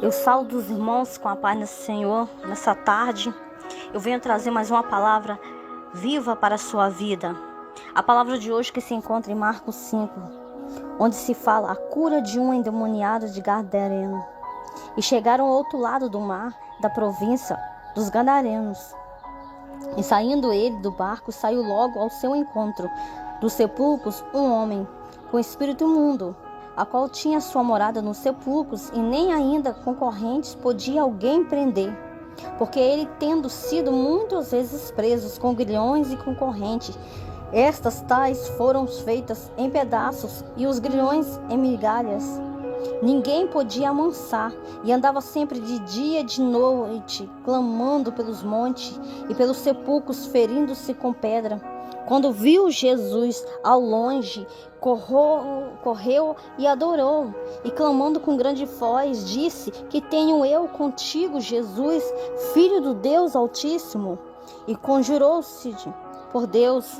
Eu saúdo os irmãos com a paz do Senhor nessa tarde. Eu venho trazer mais uma palavra viva para a sua vida. A palavra de hoje que se encontra em Marcos 5, onde se fala a cura de um endemoniado de Gadareno. E chegaram ao outro lado do mar, da província dos Gadarenos. E saindo ele do barco, saiu logo ao seu encontro dos sepulcros um homem com espírito imundo, a qual tinha sua morada nos sepulcros, e nem ainda concorrentes podia alguém prender, porque ele, tendo sido muitas vezes presos com grilhões e com correntes, estas tais foram feitas em pedaços, e os grilhões em migalhas. Ninguém podia amansar, e andava sempre de dia e de noite, clamando pelos montes e pelos sepulcros, ferindo-se com pedra. Quando viu Jesus ao longe, correu e adorou, e clamando com grande voz, disse: Que tenho eu contigo, Jesus, Filho do Deus Altíssimo? E conjurou-se por Deus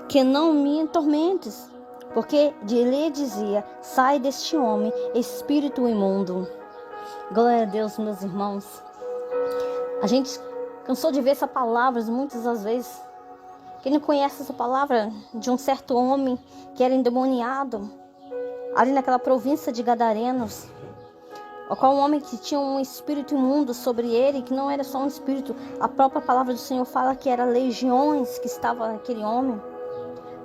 que não me atormentes, porque lhe dizia: Sai deste homem, espírito imundo. Glória a Deus, meus irmãos. A gente cansou de ver essa palavra muitas das vezes. Quem não conhece essa palavra de um certo homem que era endemoniado ali naquela província de Gadarenos, o qual um homem que tinha um espírito imundo sobre ele, que não era só um espírito, a própria palavra do Senhor fala que era legiões que estavam naquele homem.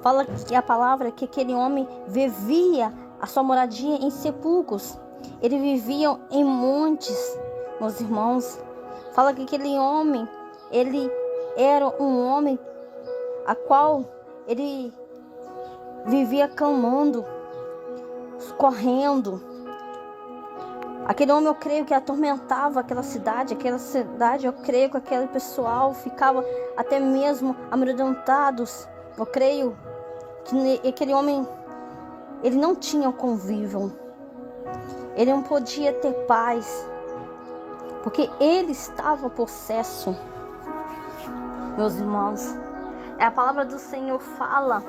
Fala que a palavra que aquele homem vivia a sua moradia em sepulcros. Ele vivia em montes, meus irmãos. Fala que aquele homem, ele era um homem a qual ele vivia clamando, correndo. Aquele homem, eu creio que atormentava aquela cidade, eu creio que aquele pessoal ficava até mesmo amedrontados. Eu creio que aquele homem, ele não tinha convívio, ele não podia ter paz, porque ele estava possesso, meus irmãos. A palavra do Senhor fala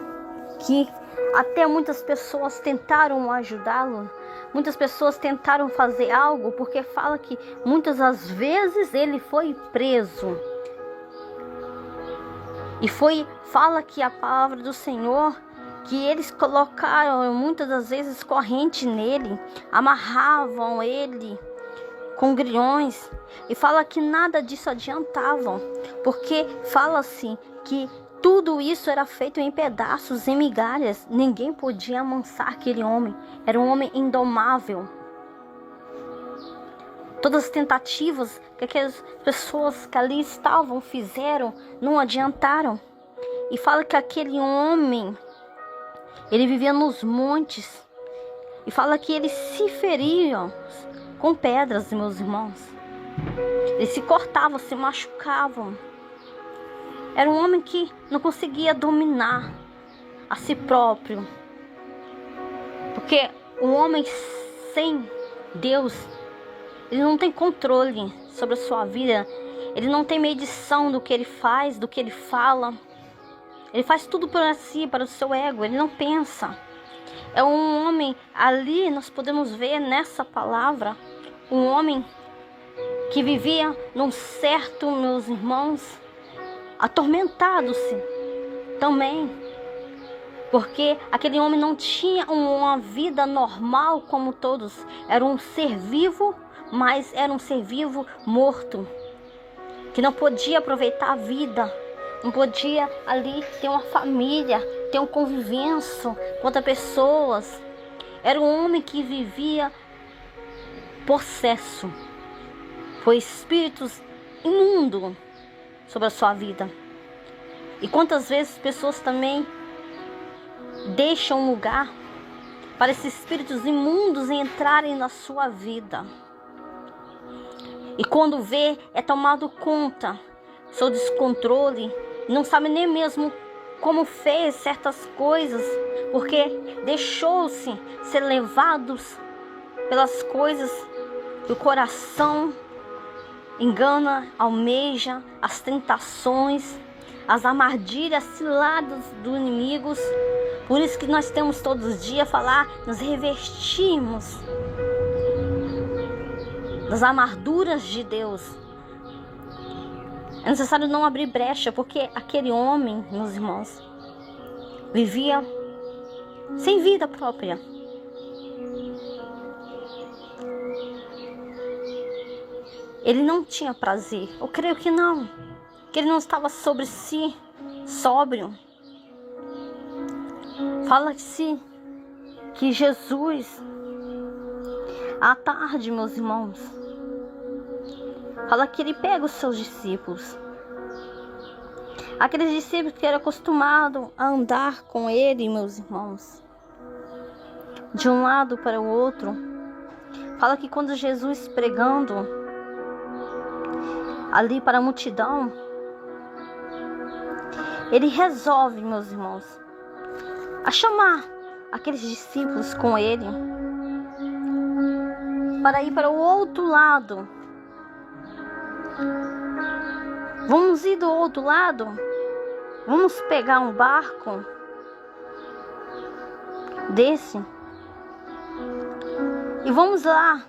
que até muitas pessoas tentaram ajudá-lo, muitas pessoas tentaram fazer algo, porque fala que muitas das vezes ele foi preso. E fala que a palavra do Senhor, que eles colocaram muitas das vezes corrente nele, amarravam ele com grilhões, e fala que nada disso adiantava, porque fala-se que tudo isso era feito em pedaços, em migalhas. Ninguém podia amansar aquele homem. Era um homem indomável. Todas as tentativas que aquelas pessoas que ali estavam fizeram não adiantaram. E fala que aquele homem, ele vivia nos montes. E fala que eles se feriam com pedras, meus irmãos. Eles se cortavam, se machucavam. Era um homem que não conseguia dominar a si próprio. Porque um homem sem Deus, ele não tem controle sobre a sua vida. Ele não tem medição do que ele faz, do que ele fala. Ele faz tudo para si, para o seu ego. Ele não pensa. É um homem, ali nós podemos ver nessa palavra, um homem que vivia num certo, meus irmãos, atormentado-se também, porque aquele homem não tinha uma vida normal como todos. Era um ser vivo, mas era um ser vivo morto, que não podia aproveitar a vida, não podia ali ter uma família, ter um convivência com outras pessoas. Era um homem que vivia possesso por espíritos imundos sobre a sua vida. E quantas vezes pessoas também deixam lugar para esses espíritos imundos entrarem na sua vida, e quando vê, é tomado conta, seu descontrole, não sabe nem mesmo como fez certas coisas, porque deixou-se ser levados pelas coisas do coração, engana, almeja as tentações, as armadilhas, ciladas dos inimigos. Por isso que nós temos todos os dias falar, nos revestimos das armaduras de Deus. É necessário não abrir brecha, porque aquele homem, meus irmãos, vivia sem vida própria. Ele não tinha prazer. Eu creio que não. Que ele não estava sobre si, sóbrio. Fala-se que Jesus, à tarde, meus irmãos, fala que ele pega os seus discípulos. Aqueles discípulos que eram acostumados a andar com ele, meus irmãos, de um lado para o outro. Fala que quando Jesus pregando ali para a multidão, ele resolve, meus irmãos, a chamar aqueles discípulos com ele para ir para o outro lado. Vamos ir do outro lado? Vamos pegar um barco desse e vamos lá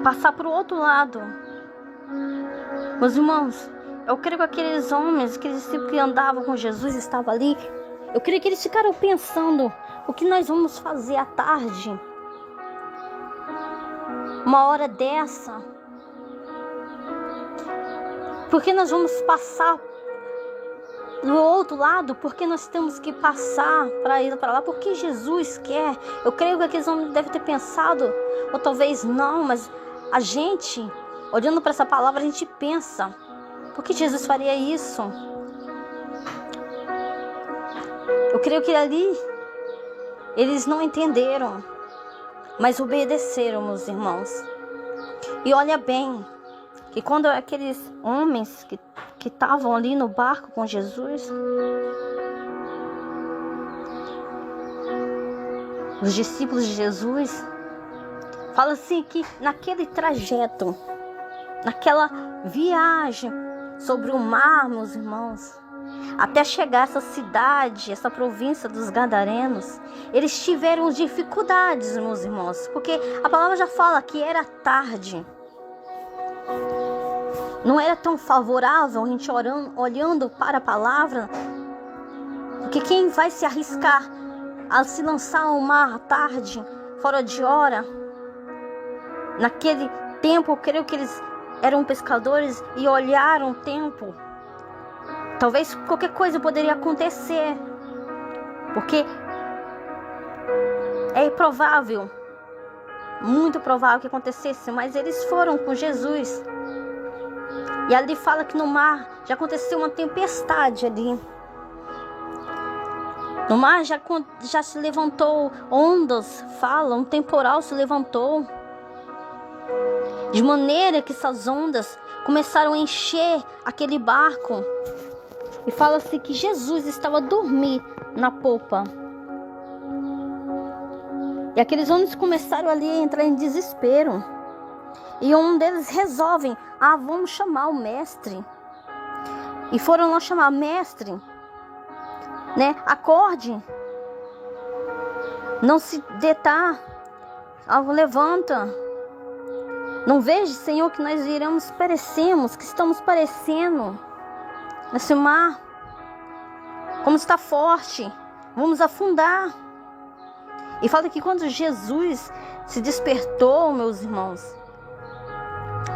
passar para o outro lado. Meus irmãos, eu creio que aqueles homens, aqueles discípulos que andavam com Jesus, estavam ali. Eu creio que eles ficaram pensando: o que nós vamos fazer à tarde? Uma hora dessa? Por que nós vamos passar do outro lado? Por que nós temos que passar para ir para lá? Porque Jesus quer. Eu creio que aqueles homens devem ter pensado, ou talvez não, mas a gente, olhando para essa palavra, a gente pensa: por que Jesus faria isso? Eu creio que ali eles não entenderam, mas obedeceram, meus irmãos. E olha bem, que quando aqueles homens que estavam ali no barco com Jesus, os discípulos de Jesus, fala assim que naquele trajeto, naquela viagem sobre o mar, meus irmãos, até chegar a essa cidade, essa província dos Gadarenos, eles tiveram dificuldades, meus irmãos, porque a palavra já fala que era tarde. Não era tão favorável a gente olhando para a palavra, porque quem vai se arriscar a se lançar ao mar à tarde, fora de hora? Naquele tempo, eu creio que eles eram pescadores e olharam o tempo. Talvez qualquer coisa poderia acontecer, porque é provável, muito provável que acontecesse, mas eles foram com Jesus. E ali fala que no mar já aconteceu uma tempestade ali. No mar já se levantou ondas, fala, um temporal se levantou. De maneira que essas ondas começaram a encher aquele barco. E fala-se que Jesus estava a dormir na popa. E aqueles homens começaram ali a entrar em desespero. E um deles resolve: vamos chamar o mestre. E foram lá chamar: mestre, né? Acorde. Não se detar. Levanta. Não veja, Senhor, que nós perecemos, que estamos perecendo nesse mar. Como está forte. Vamos afundar. E fala que quando Jesus se despertou, meus irmãos,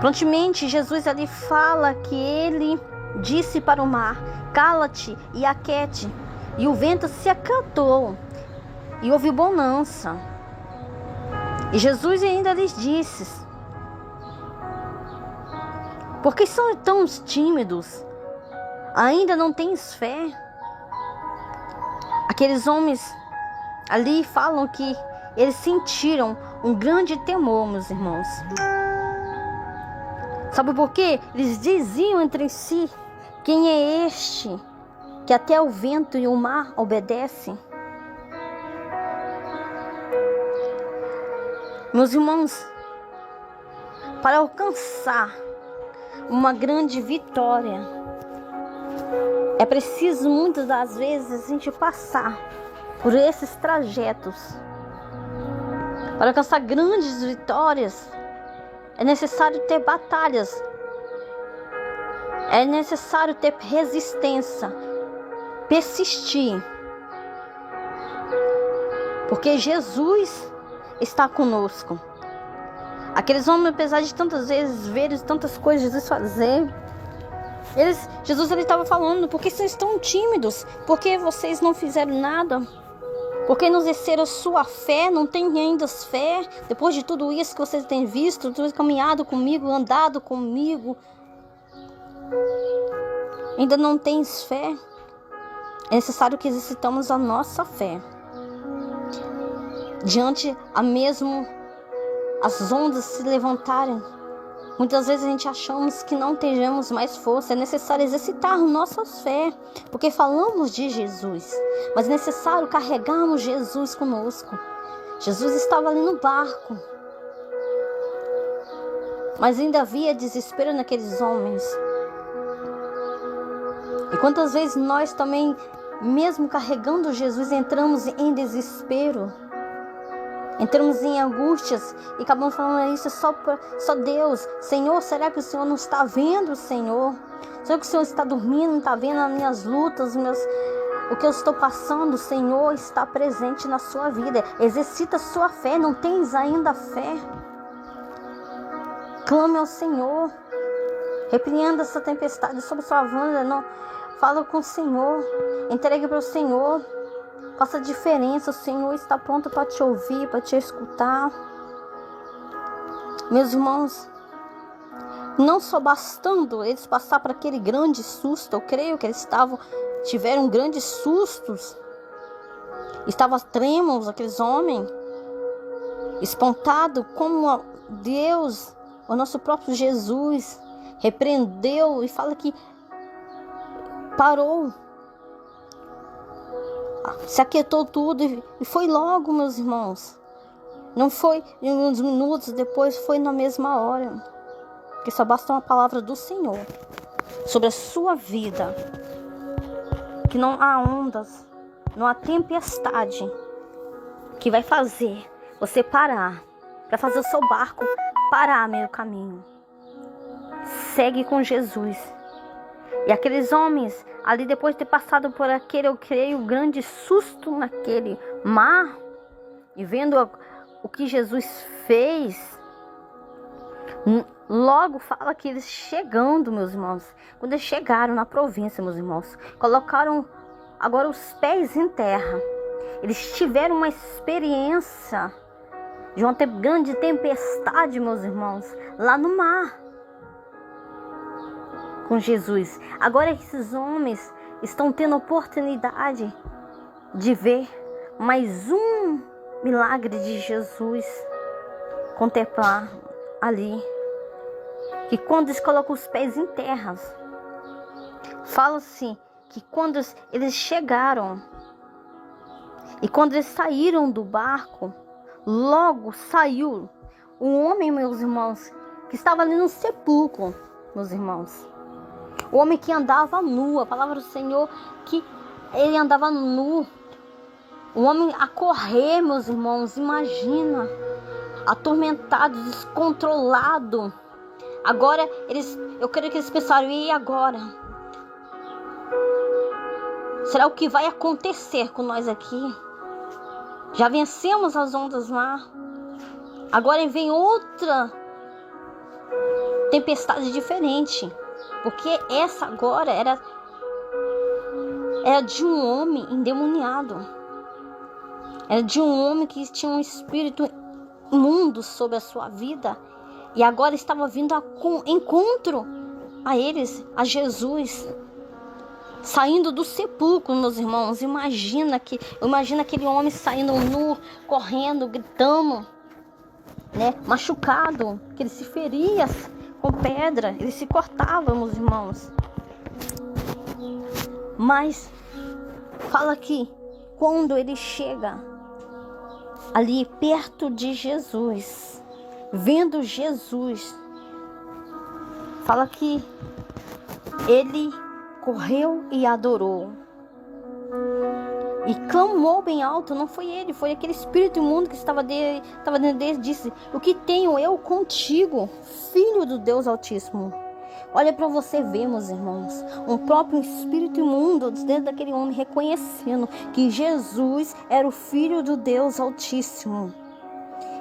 prontamente Jesus ali fala que ele disse para o mar: cala-te e aquete. E o vento se acatou e houve bonança. E Jesus ainda lhes disse: por que são tão tímidos? Ainda não tens fé? Aqueles homens ali falam que eles sentiram um grande temor, meus irmãos. Sabe por quê? Eles diziam entre si: quem é este que até o vento e o mar obedecem? Meus irmãos, para alcançar uma grande vitória, é preciso muitas das vezes a gente passar por esses trajetos. Para alcançar grandes vitórias, É necessário ter batalhas. É necessário ter resistência. Persistir. Porque Jesus está conosco. Aqueles homens, apesar de tantas vezes verem tantas coisas Jesus fazer, Jesus estava falando: por que vocês estão tímidos? Por que vocês não fizeram nada? Por que não exerceram sua fé? Não tem ainda fé? Depois de tudo isso que vocês têm visto, tudo caminhado comigo, andado comigo, ainda não tens fé? É necessário que exercitamos a nossa fé. Diante a mesmo as ondas se levantarem, muitas vezes a gente achamos que não teremos mais força. É necessário exercitar nossa fé, porque falamos de Jesus, mas é necessário carregarmos Jesus conosco. Jesus estava ali no barco, mas ainda havia desespero naqueles homens. E quantas vezes nós também, mesmo carregando Jesus, entramos em desespero, entramos em angústias e acabamos falando: isso é só Deus. Senhor, será que o Senhor não está vendo, Senhor? Será que o Senhor está dormindo, não está vendo as minhas lutas, o que eu estou passando? O Senhor está presente na sua vida. Exercita a sua fé. Não tens ainda fé? Clame ao Senhor. Repreenda essa tempestade sobre sua vida. Não, fala com o Senhor. Entregue para o Senhor. Faça a diferença. O Senhor está pronto para te ouvir, para te escutar. Meus irmãos, não só bastando eles passar por aquele grande susto, eu creio que eles tiveram grandes sustos, estavam trêmulos, aqueles homens, espantados, como Deus, o nosso próprio Jesus, repreendeu e fala que parou, se aquietou tudo e foi logo, meus irmãos. Não foi em uns minutos depois, foi na mesma hora. Porque só basta uma palavra do Senhor sobre a sua vida, que não há ondas, não há tempestade que vai fazer você parar, para fazer o seu barco parar meio caminho. Segue com Jesus. E aqueles homens ali, depois de ter passado por aquele, eu creio, grande susto naquele mar, e vendo o que Jesus fez, logo fala que eles chegando, meus irmãos, quando eles chegaram na província, meus irmãos, colocaram agora os pés em terra. Eles tiveram uma experiência de uma grande tempestade, meus irmãos, lá no mar, com Jesus. Agora esses homens estão tendo a oportunidade de ver mais um milagre de Jesus, contemplar ali, que quando eles colocam os pés em terra, fala-se que quando eles chegaram e quando eles saíram do barco, logo saiu um homem, meus irmãos, que estava ali no sepulcro, meus irmãos. O homem que andava nu, a palavra do Senhor, que ele andava nu. O homem a correr, meus irmãos, imagina, atormentado, descontrolado. Agora, eu creio que eles pensaram: e agora? Será o que vai acontecer com nós aqui? Já vencemos as ondas lá. Agora vem outra tempestade diferente. Porque essa agora era de um homem endemoniado. Era de um homem que tinha um espírito imundo sobre a sua vida. E agora estava vindo a encontro a eles, a Jesus. Saindo do sepulcro, meus irmãos. Imagina aquele homem saindo nu, correndo, gritando, né? Machucado, que ele se feria com pedra, ele se cortava, meus irmãos. Mas fala que quando ele chega ali perto de Jesus, vendo Jesus, fala que ele correu e adorou. e clamou bem alto. Não foi ele, foi aquele espírito imundo que estava dentro dele. Disse: o que tenho eu contigo, filho do Deus Altíssimo? Olha para você ver, meus irmãos, um próprio espírito imundo dentro daquele homem, reconhecendo que Jesus era o filho do Deus Altíssimo.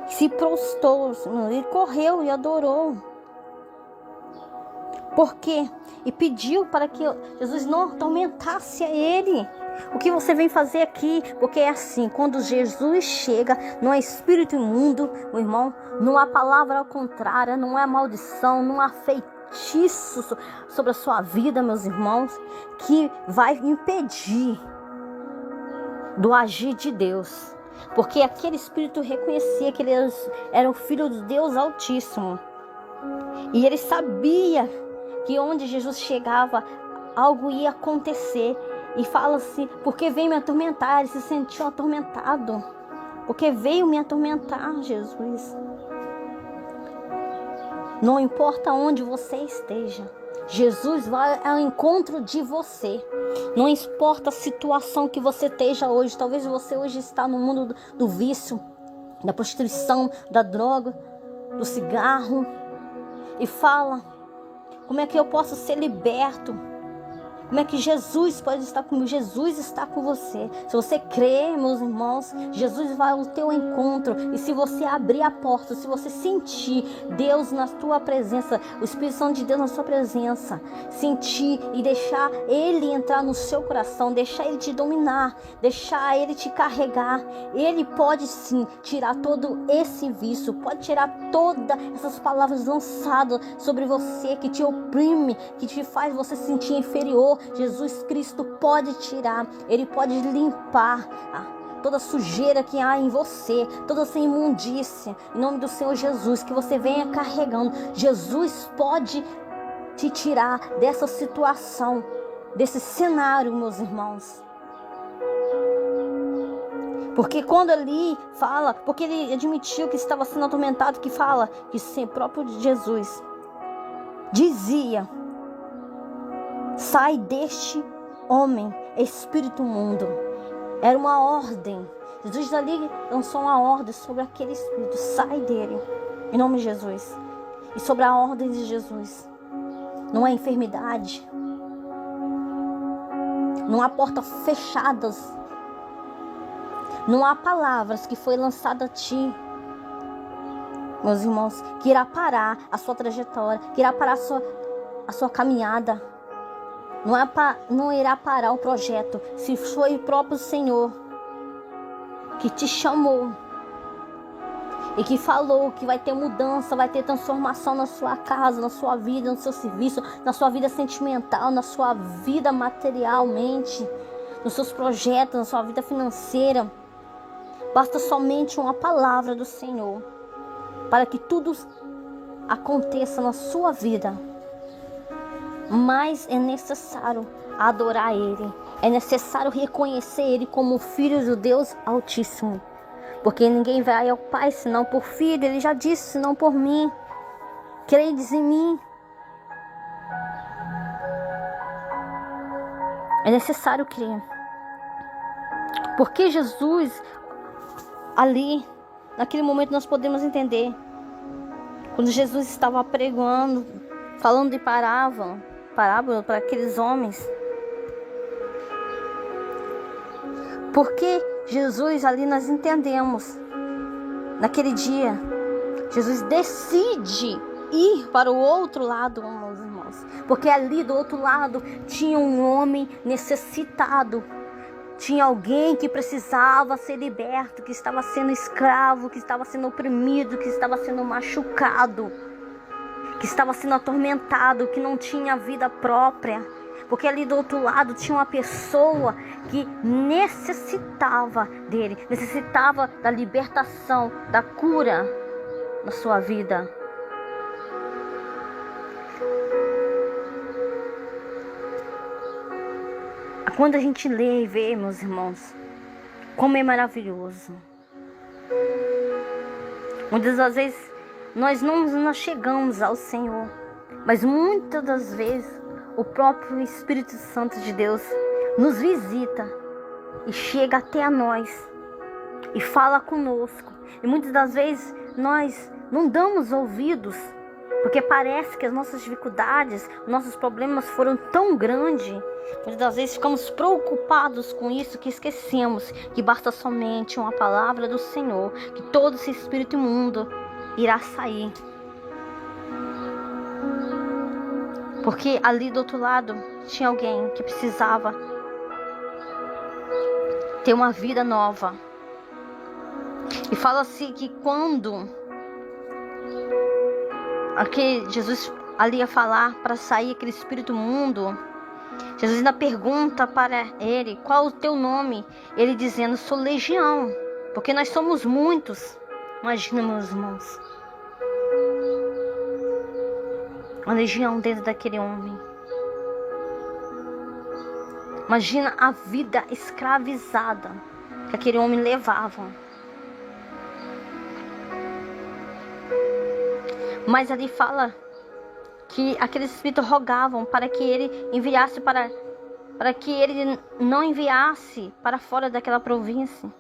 Se prostrou, ele correu e adorou. Por quê? E pediu para que Jesus não atormentasse a ele. O que você vem fazer aqui? Porque é assim, quando Jesus chega, não é espírito imundo, meu irmão, não há palavra contrária, não há maldição, não há feitiço sobre a sua vida, meus irmãos, que vai impedir do agir de Deus. Porque aquele espírito reconhecia que ele era o filho do Deus Altíssimo. E ele sabia que onde Jesus chegava, algo ia acontecer. E fala assim: porque veio me atormentar. Ele se sentiu atormentado. Porque veio me atormentar, Jesus. Não importa onde você esteja, Jesus vai ao encontro de você. Não importa a situação que você esteja hoje. Talvez você hoje está no mundo do vício, da prostituição, da droga, do cigarro. E fala: como é que eu posso ser liberto? Como é que Jesus pode estar comigo? Jesus está com você. Se você crer, meus irmãos, Jesus vai ao teu encontro. E se você abrir a porta, se você sentir Deus na tua presença, o Espírito Santo de Deus na sua presença, sentir e deixar Ele entrar no seu coração, deixar Ele te dominar, deixar Ele te carregar, Ele pode sim tirar todo esse vício, pode tirar todas essas palavras lançadas sobre você, que te oprime, que te faz você se sentir inferior. Jesus Cristo pode tirar, Ele pode limpar toda a sujeira que há em você, toda essa imundícia, em nome do Senhor Jesus, que você venha carregando. Jesus pode te tirar dessa situação, desse cenário, meus irmãos. Porque quando ele fala, porque ele admitiu que estava sendo atormentado, que fala que sim, próprio Jesus dizia: sai deste homem, espírito imundo. Era uma ordem. Jesus ali lançou uma ordem sobre aquele espírito: sai dele, em nome de Jesus. E sobre a ordem de Jesus, não há enfermidade, não há portas fechadas, não há palavras que foi lançada a ti, meus irmãos, que irá parar a sua trajetória, que irá parar a sua caminhada. Não irá parar o projeto. Se foi o próprio Senhor que te chamou e que falou que vai ter mudança, vai ter transformação na sua casa, na sua vida, no seu serviço, na sua vida sentimental, na sua vida materialmente, nos seus projetos, na sua vida financeira, basta somente uma palavra do Senhor para que tudo aconteça na sua vida. Mas é necessário adorar Ele. É necessário reconhecer Ele como Filho do Deus Altíssimo. Porque ninguém vai ao Pai senão por Filho. Ele já disse: senão por mim. Credes em mim. É necessário crer. Porque Jesus, ali, naquele momento nós podemos entender. Quando Jesus estava pregando, falando de parábola para aqueles homens. Porque Jesus, ali nós entendemos, naquele dia, Jesus decide ir para o outro lado, meus irmãos. Porque ali do outro lado tinha um homem necessitado. Tinha alguém que precisava ser liberto, que estava sendo escravo, que estava sendo oprimido, que estava sendo machucado, que estava sendo atormentado, que não tinha vida própria. Porque ali do outro lado tinha uma pessoa que necessitava dele, necessitava da libertação, da cura na sua vida. Quando a gente lê e vê, meus irmãos, como é maravilhoso. Muitas das vezes nós chegamos ao Senhor, mas muitas das vezes o próprio Espírito Santo de Deus nos visita e chega até a nós e fala conosco. E muitas das vezes nós não damos ouvidos, porque parece que as nossas dificuldades, nossos problemas foram tão grandes. Muitas das vezes ficamos preocupados com isso que esquecemos que basta somente uma palavra do Senhor, que todo esse espírito imundo irá sair. Porque ali do outro lado tinha alguém que precisava ter uma vida nova. E fala-se que quando Jesus ali ia falar para sair aquele espírito imundo, Jesus ainda pergunta para ele: qual o teu nome? Ele dizendo: sou Legião, porque nós somos muitos. Imagina, meus irmãos, uma legião dentro daquele homem. Imagina a vida escravizada que aquele homem levava. Mas ali fala que aqueles espíritos rogavam para que ele enviasse para que ele não enviasse para fora daquela província.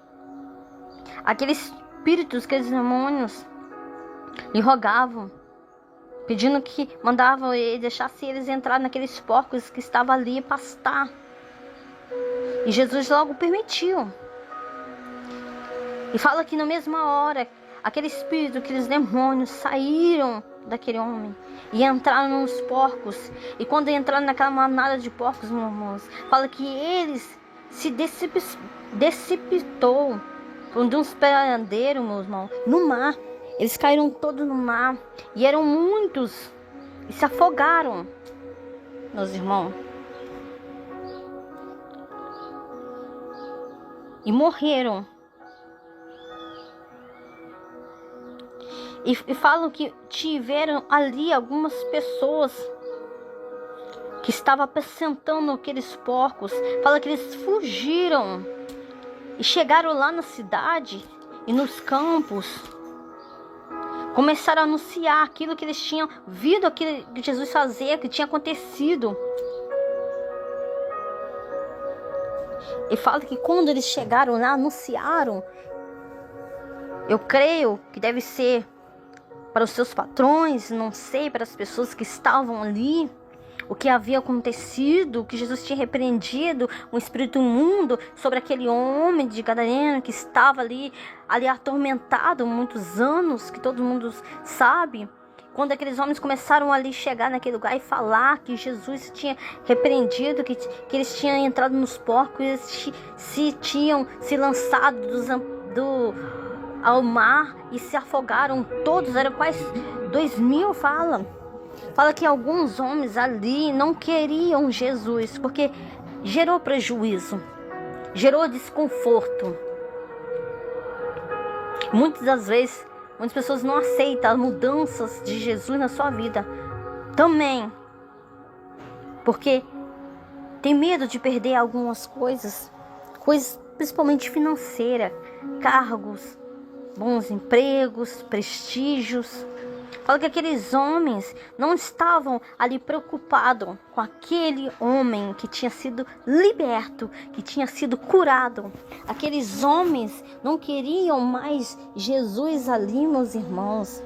Aqueles espíritos, aqueles demônios, lhe rogavam, pedindo que mandavam ele, deixasse eles entrar naqueles porcos que estavam ali pastar. E Jesus logo permitiu. E fala que na mesma hora, aquele espírito, aqueles demônios saíram daquele homem e entraram nos porcos. E quando entraram naquela manada de porcos, meus irmãos, fala que eles se decipitou de um esperandeiro, meus irmãos, no mar. Eles caíram todos no mar e eram muitos e se afogaram, meus irmãos, e morreram. E falam que tiveram ali algumas pessoas que estavam apacentando aqueles porcos. Fala que eles fugiram e chegaram lá na cidade e nos campos. Começaram a anunciar aquilo que eles tinham visto, aquilo que Jesus fazia, que tinha acontecido. E fala que quando eles chegaram lá, anunciaram. Eu creio que deve ser para os seus patrões, não sei, para as pessoas que estavam ali, o que havia acontecido, que Jesus tinha repreendido um espírito imundo sobre aquele homem de Gadareno que estava ali atormentado muitos anos, que todo mundo sabe. Quando aqueles homens começaram ali chegar naquele lugar e falar que Jesus tinha repreendido, que eles tinham entrado nos porcos, eles tinham se lançado ao mar e se afogaram todos, eram quase 2.000, fala que alguns homens ali não queriam Jesus, porque gerou prejuízo, gerou desconforto. Muitas das vezes, muitas pessoas não aceitam as mudanças de Jesus na sua vida, também porque tem medo de perder algumas coisas principalmente financeiras, cargos, bons empregos, prestígios. Fala que aqueles homens não estavam ali preocupados com aquele homem que tinha sido liberto, que tinha sido curado. Aqueles homens não queriam mais Jesus ali, meus irmãos.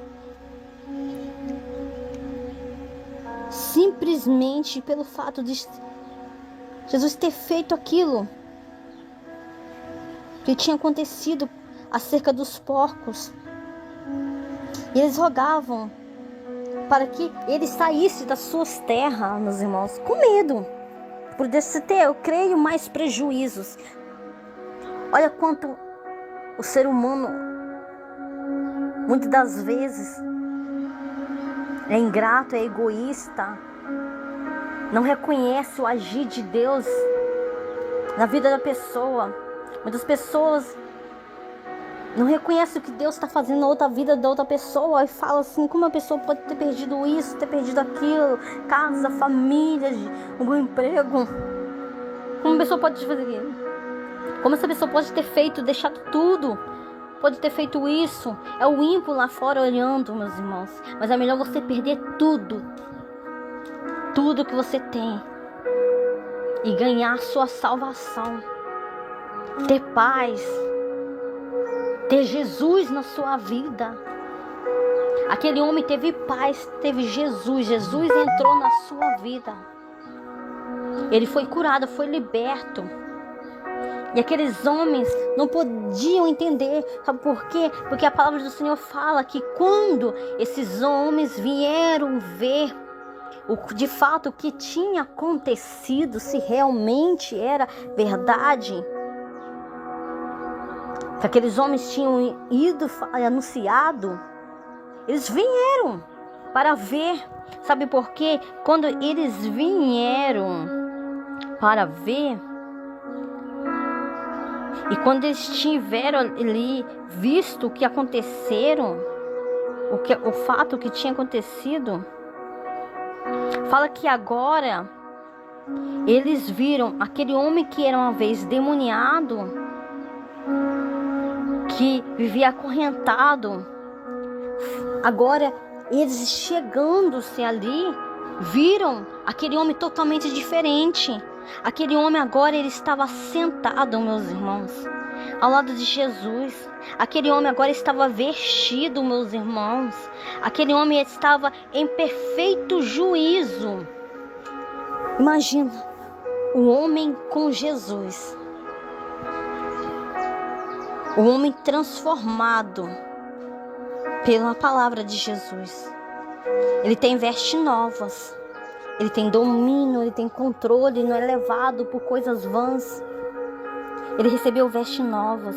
Simplesmente pelo fato de Jesus ter feito aquilo que tinha acontecido acerca dos porcos. E eles rogavam para que ele saísse das suas terras, meus irmãos, com medo, por ter, eu creio, mais prejuízos. Olha quanto o ser humano, muitas das vezes, é ingrato, é egoísta, não reconhece o agir de Deus na vida da pessoa. Muitas pessoas não reconhece o que Deus está fazendo na outra vida da outra pessoa e fala assim: como a pessoa pode ter perdido isso, ter perdido aquilo, casa, família, um bom emprego? Como a pessoa pode fazer isso? Como essa pessoa pode ter feito, deixado tudo? Pode ter feito isso? É o ímpio lá fora olhando, meus irmãos. Mas é melhor você perder tudo que você tem e ganhar a sua salvação. ter paz, ter Jesus na sua vida. Aquele homem teve paz, teve Jesus. Jesus entrou na sua vida. Ele foi curado, foi liberto. E aqueles homens não podiam entender. Sabe por quê? Porque a palavra do Senhor fala que quando esses homens vieram ver de fato o que tinha acontecido, se realmente era verdade, que aqueles homens tinham ido anunciado, eles vieram para ver. Sabe por quê? Quando eles vieram para ver, e quando eles tiveram ali visto o que aconteceram, o fato que tinha acontecido, fala que agora eles viram aquele homem que era uma vez demoniado, que vivia acorrentado. Agora eles chegando-se ali, viram aquele homem totalmente diferente. Aquele homem agora, ele estava sentado, meus irmãos, ao lado de Jesus. Aquele homem agora estava vestido, meus irmãos. Aquele homem estava em perfeito juízo. Imagina, o homem com Jesus. O homem transformado pela palavra de Jesus. Ele tem vestes novas. Ele tem domínio, ele tem controle, não é levado por coisas vãs. Ele recebeu vestes novas.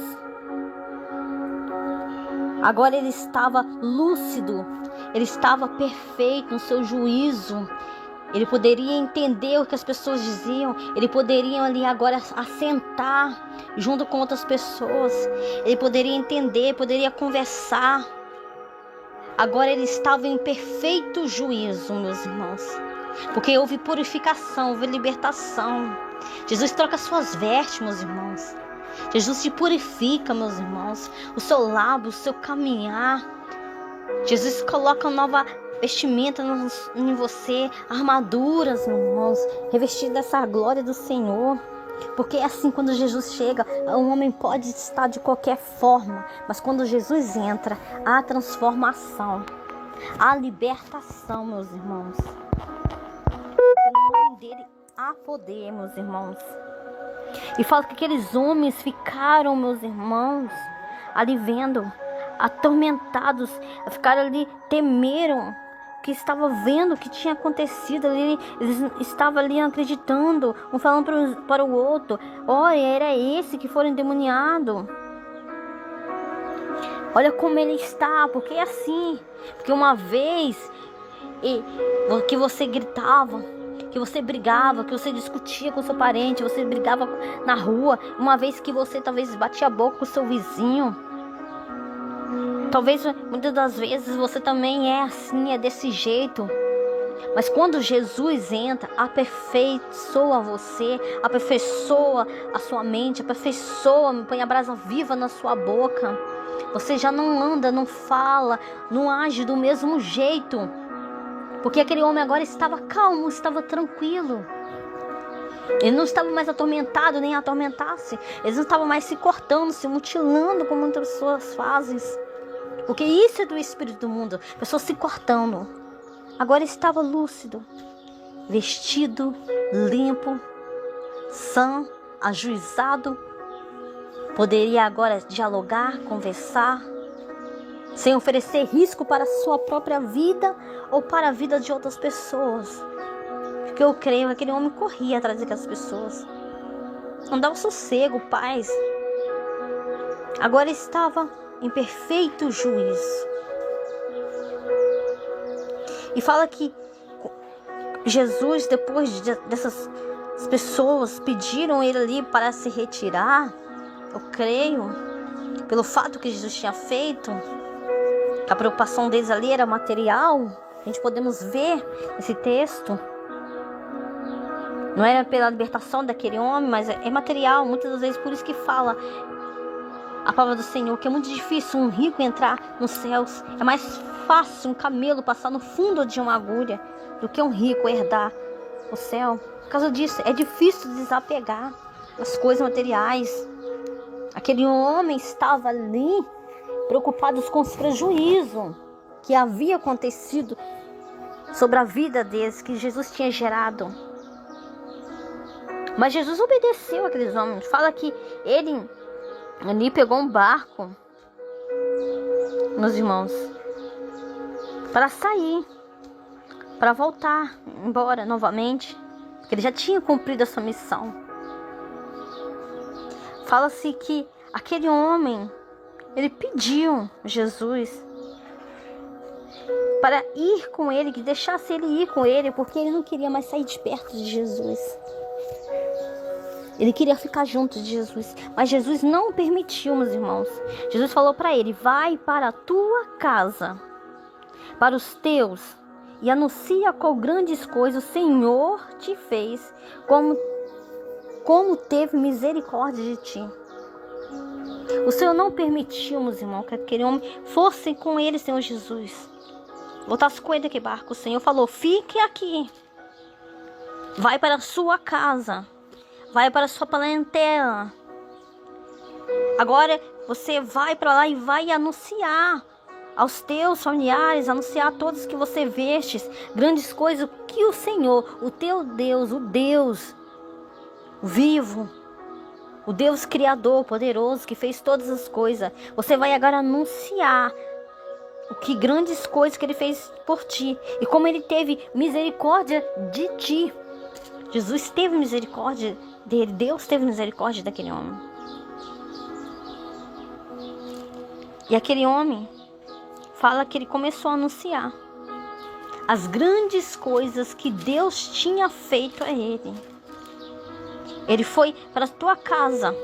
Agora ele estava lúcido, ele estava perfeito no seu juízo. Ele poderia entender o que as pessoas diziam. Ele poderia ali agora assentar junto com outras pessoas. Ele poderia entender, poderia conversar. Agora ele estava em perfeito juízo, meus irmãos. Porque houve purificação, houve libertação. Jesus troca suas vestes, meus irmãos. Jesus te purifica, meus irmãos. O seu lábio, o seu caminhar. Jesus coloca nova vestimenta em você. Armaduras, meus irmãos. Revestido dessa glória do Senhor. Porque é assim, quando Jesus chega, um homem pode estar de qualquer forma. Mas quando Jesus entra, há transformação. Há libertação, meus irmãos. No nome dele há poder, meus irmãos. E fala que aqueles homens ficaram, meus irmãos, ali vendo, atormentados, ficaram ali, temeram, que estava vendo o que tinha acontecido ali. Eles estavam ali acreditando, um falando para o outro: olha, era esse que foi endemoniado. Olha como ele está, porque é assim. Porque uma vez que você gritava, que você brigava, que você discutia com seu parente, você brigava na rua, uma vez que você talvez batia a boca com o seu vizinho, talvez muitas das vezes você também é assim, é desse jeito. Mas quando Jesus entra, aperfeiçoa você, aperfeiçoa a sua mente, aperfeiçoa, põe a brasa viva na sua boca. Você já não anda, não fala, não age do mesmo jeito. Porque aquele homem agora estava calmo, estava tranquilo. Ele não estava mais atormentado, nem atormentasse. Eles não estavam mais se cortando, se mutilando, como muitas pessoas fazem. Porque isso é do espírito do mundo. Pessoas se cortando. Agora estava lúcido, vestido, limpo, sã, ajuizado. Poderia agora dialogar, conversar, sem oferecer risco para a sua própria vida ou para a vida de outras pessoas. Porque eu creio que aquele homem corria atrás daquelas pessoas. Não dava sossego, paz. Agora estava em perfeito juízo. E fala que Jesus, depois dessas pessoas pediram ele ali para se retirar, eu creio, pelo fato que Jesus tinha feito, a preocupação deles ali era material. A gente podemos ver esse texto. Não era pela libertação daquele homem, mas é material. Muitas das vezes por isso que fala a palavra do Senhor, que é muito difícil um rico entrar nos céus. É mais fácil um camelo passar no fundo de uma agulha do que um rico herdar o céu. Por causa disso, é difícil desapegar as coisas materiais. Aquele homem estava ali preocupado com os prejuízos que havia acontecido sobre a vida deles, que Jesus tinha gerado. Mas Jesus obedeceu aqueles homens. Fala que ele ali pegou um barco, meus irmãos, para sair, para voltar embora novamente, porque ele já tinha cumprido a sua missão. Fala-se que aquele homem, ele pediu Jesus para ir com ele, que deixasse ele ir com ele, porque ele não queria mais sair de perto de Jesus. Ele queria ficar junto de Jesus, mas Jesus não permitiu, meus irmãos. Jesus falou para ele: vai para a tua casa, para os teus, e anuncia qual grandes coisas o Senhor te fez, como teve misericórdia de ti. O Senhor não permitiu, meus irmãos, que aquele homem fosse com ele, Senhor Jesus. Voltasse com ele daquele barco. O Senhor falou: fique aqui. Vai para a sua casa. Vai para a sua parentela. Agora você vai para lá e vai anunciar aos teus familiares, anunciar a todos que você vestes grandes coisas que o Senhor, o teu Deus, o Deus vivo, o Deus Criador, poderoso, que fez todas as coisas. Você vai agora anunciar o que grandes coisas que Ele fez por ti. E como Ele teve misericórdia de ti. Jesus teve misericórdia dele. Deus teve misericórdia daquele homem. E aquele homem fala que ele começou a anunciar as grandes coisas que Deus tinha feito a ele. Ele foi para a tua casa.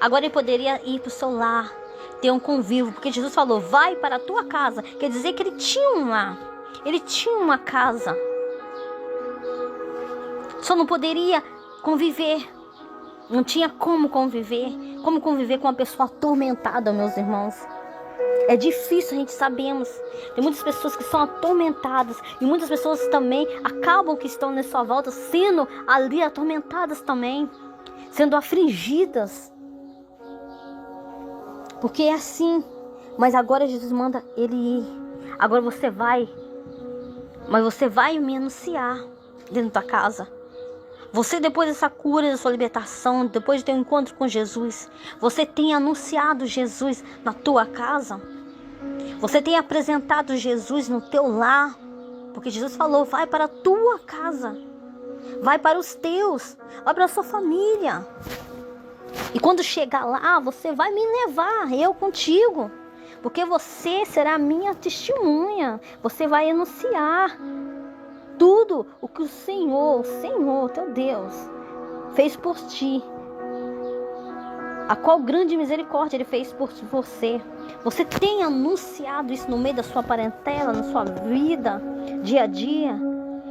Agora ele poderia ir para o seu lar, ter um convívio, porque Jesus falou: vai para a tua casa. Quer dizer que ele tinha um lar, ele tinha uma casa. Só não poderia conviver. Não tinha como conviver com uma pessoa atormentada, meus irmãos. É difícil, a gente sabemos. Tem muitas pessoas que são atormentadas. E muitas pessoas também acabam que estão na sua volta sendo ali atormentadas também. Sendo afligidas. Porque é assim. Mas agora Jesus manda ele ir. Agora você vai. Mas você vai me anunciar dentro da casa. Você, depois dessa cura, da sua libertação, depois de ter um encontro com Jesus, você tem anunciado Jesus na tua casa? Você tem apresentado Jesus no teu lar? Porque Jesus falou: vai para a tua casa, vai para os teus, vai para a sua família. E quando chegar lá, você vai me levar, eu contigo. Porque você será minha testemunha. Você vai anunciar tudo o que o Senhor, teu Deus, fez por ti. A qual grande misericórdia Ele fez por você. Você tem anunciado isso no meio da sua parentela, na sua vida, dia a dia.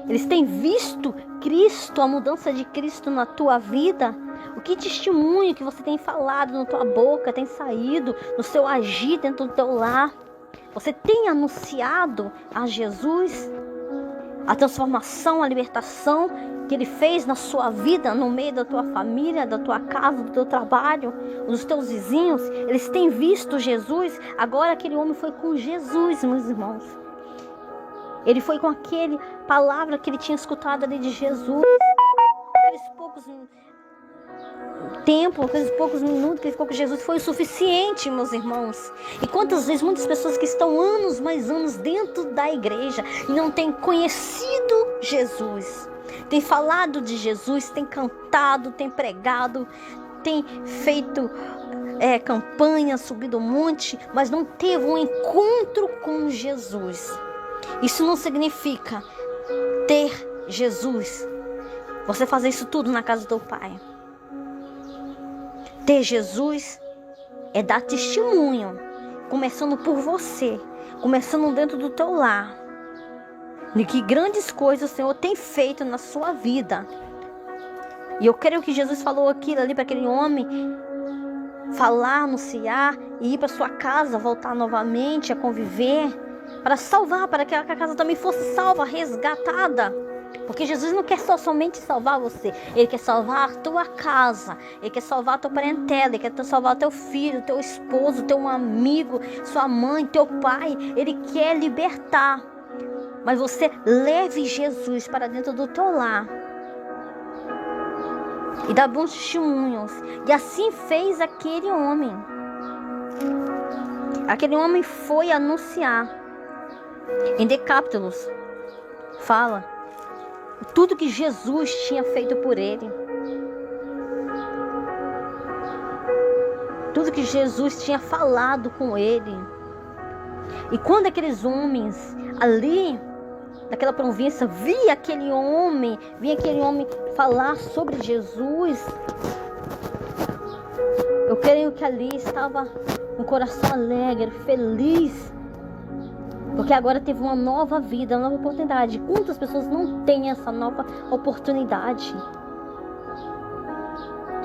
Eles têm visto Cristo, a mudança de Cristo na tua vida. O que testemunho que você tem falado na tua boca, tem saído no seu agir dentro do teu lar. Você tem anunciado a Jesus, a transformação, a libertação que Ele fez na sua vida, no meio da tua família, da tua casa, do teu trabalho, dos teus vizinhos. Eles têm visto Jesus. Agora aquele homem foi com Jesus, meus irmãos. Ele foi com aquele palavra que ele tinha escutado ali de Jesus. Aqueles poucos tempo, aqueles poucos minutos que ele ficou com Jesus foi o suficiente, meus irmãos. E quantas vezes muitas pessoas que estão anos, mais anos dentro da igreja e não têm conhecido Jesus, têm falado de Jesus, têm cantado, têm pregado, têm feito campanha, subido o monte, mas não teve um encontro com Jesus. Isso não significa ter Jesus, você fazer isso tudo na casa do Pai. Ter Jesus é dar testemunho, começando por você, começando dentro do teu lar, de que grandes coisas o Senhor tem feito na sua vida. E eu creio que Jesus falou aquilo ali para aquele homem, falar, anunciar, e ir para sua casa, voltar novamente a conviver, para salvar, para que a casa também fosse salva, resgatada. Porque Jesus não quer somente salvar você. Ele quer salvar a tua casa. Ele quer salvar a tua parentela. Ele quer salvar o teu filho, teu esposo, teu amigo, sua mãe, teu pai. Ele quer libertar. Mas você leve Jesus para dentro do teu lar. E dá bons testemunhos. E assim fez aquele homem. Aquele homem foi anunciar. Em Decápolis fala tudo que Jesus tinha feito por ele. Tudo que Jesus tinha falado com ele. E quando aqueles homens ali, naquela província, via aquele homem falar sobre Jesus, eu creio que ali estava um coração alegre, feliz, porque agora teve uma nova vida, uma nova oportunidade. Quantas pessoas não têm essa nova oportunidade?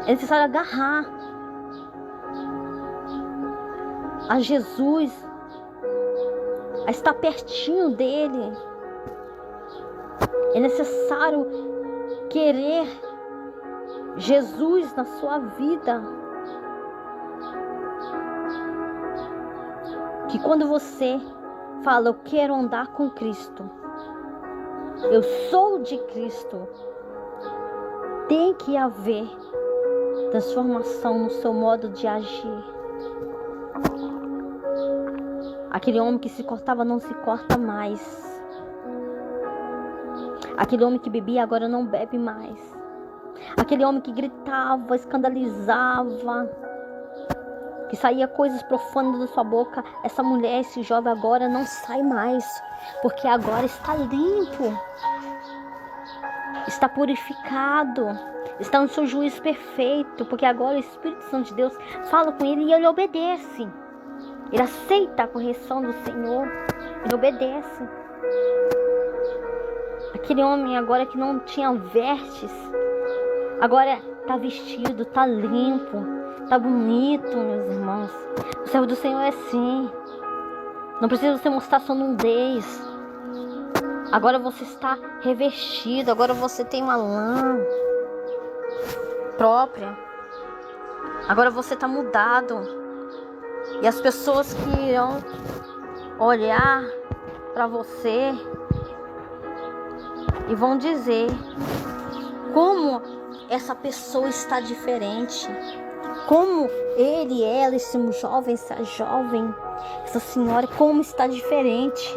É necessário agarrar a Jesus, a estar pertinho dele. É necessário querer Jesus na sua vida. Que quando você fala, eu quero andar com Cristo, eu sou de Cristo, tem que haver transformação no seu modo de agir. Aquele homem que se cortava não se corta mais. Aquele homem que bebia agora não bebe mais. Aquele homem que gritava, escandalizava, que saía coisas profanas da sua boca, essa mulher, esse jovem agora não sai mais, porque agora está limpo, está purificado, está no seu juízo perfeito, porque agora o Espírito Santo de Deus fala com ele e ele obedece. Ele aceita a correção do Senhor, ele obedece. Aquele homem agora que não tinha vestes, agora está vestido, está limpo, tá bonito, meus irmãos. O servo do Senhor é assim. Não precisa você mostrar sua nudez. Agora você está revestido. Agora você tem uma lã própria. Agora você está mudado. E as pessoas que irão olhar para você e vão dizer como essa pessoa está diferente. Como ele, ela, esse jovem, essa jovem, essa senhora, como está diferente.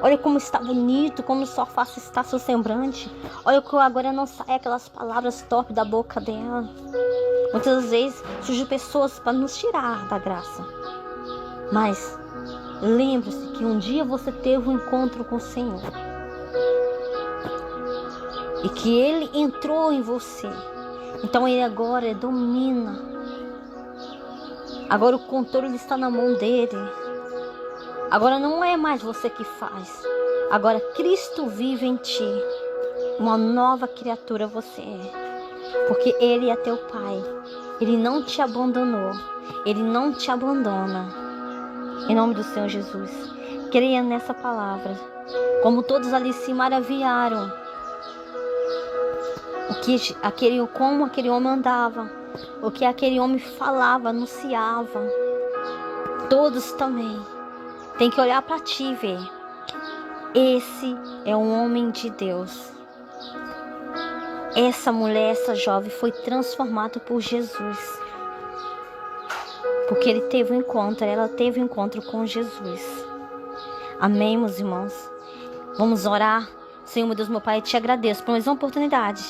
Olha como está bonito, como sua face está, seu semblante. Olha como agora não sai aquelas palavras top da boca dela. Muitas vezes surgem pessoas para nos tirar da graça. Mas lembre-se que um dia você teve um encontro com o Senhor. E que Ele entrou em você. Então Ele agora domina. Agora o controle está na mão dele. Agora não é mais você que faz. Agora Cristo vive em ti. Uma nova criatura você é. Porque Ele é teu Pai. Ele não te abandonou. Ele não te abandona. Em nome do Senhor Jesus. Creia nessa palavra. Como todos ali se maravilharam. Como aquele homem andava, o que aquele homem falava, anunciava. Todos também tem que olhar para ti e ver. Esse é um homem de Deus. Essa mulher, essa jovem foi transformada por Jesus. Porque ele teve um encontro, ela teve um encontro com Jesus. Amém, meus irmãos? Vamos orar. Senhor, meu Deus, meu Pai, eu te agradeço por mais uma oportunidade,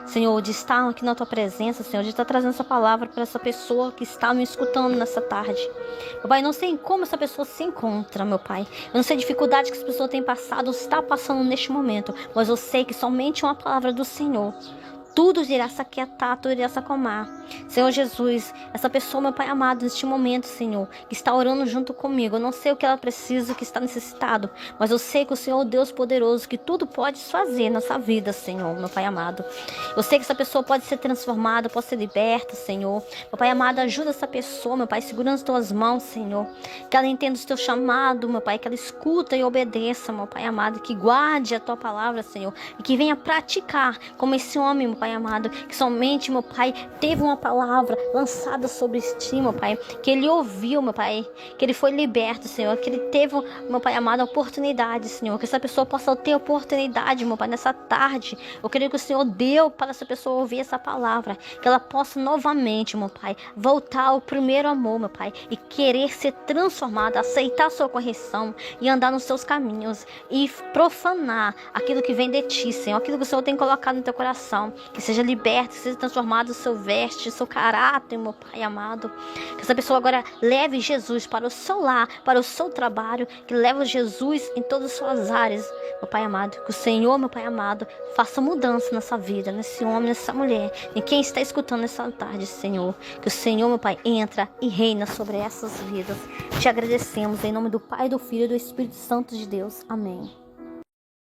Senhor, de estar aqui na tua presença, Senhor, de estar trazendo essa palavra para essa pessoa que está me escutando nessa tarde. Meu Pai, não sei como essa pessoa se encontra, meu Pai. Eu não sei a dificuldade que essa pessoa tem passado ou está passando neste momento, mas eu sei que somente uma palavra do Senhor tudo irá se aquietar, tudo irá se acalmar. Senhor Jesus, essa pessoa, meu Pai amado, neste momento, Senhor, que está orando junto comigo, eu não sei o que ela precisa, o que está necessitado, mas eu sei que o Senhor é o Deus poderoso, que tudo pode fazer nessa vida, Senhor, meu Pai amado. Eu sei que essa pessoa pode ser transformada, pode ser liberta, Senhor. Meu Pai amado, ajuda essa pessoa, meu Pai, segurando as tuas mãos, Senhor. Que ela entenda o teu chamado, meu Pai, que ela escuta e obedeça, meu Pai amado, que guarde a tua palavra, Senhor, e que venha praticar, como esse homem, meu Pai amado, que somente, meu Pai, teve uma palavra lançada sobre ti, meu Pai, que ele ouviu, meu Pai, que ele foi liberto, Senhor, que ele teve, meu Pai amado, a oportunidade, Senhor, que essa pessoa possa ter oportunidade, meu Pai, nessa tarde. Eu creio que o Senhor deu para essa pessoa ouvir essa palavra, que ela possa novamente, meu Pai, voltar ao primeiro amor, meu Pai, e querer ser transformada, aceitar a sua correção e andar nos seus caminhos e profanar aquilo que vem de ti, Senhor, aquilo que o Senhor tem colocado no teu coração, que seja liberto, que seja transformado o seu veste, o seu caráter, meu Pai amado. Que essa pessoa agora leve Jesus para o seu lar, para o seu trabalho, que leve Jesus em todas as suas áreas, meu Pai amado. Que o Senhor, meu Pai amado, faça mudança nessa vida, nesse homem, nessa mulher, em quem está escutando essa tarde, Senhor. Que o Senhor, meu Pai, entra e reina sobre essas vidas. Te agradecemos em nome do Pai, do Filho e do Espírito Santo de Deus. Amém.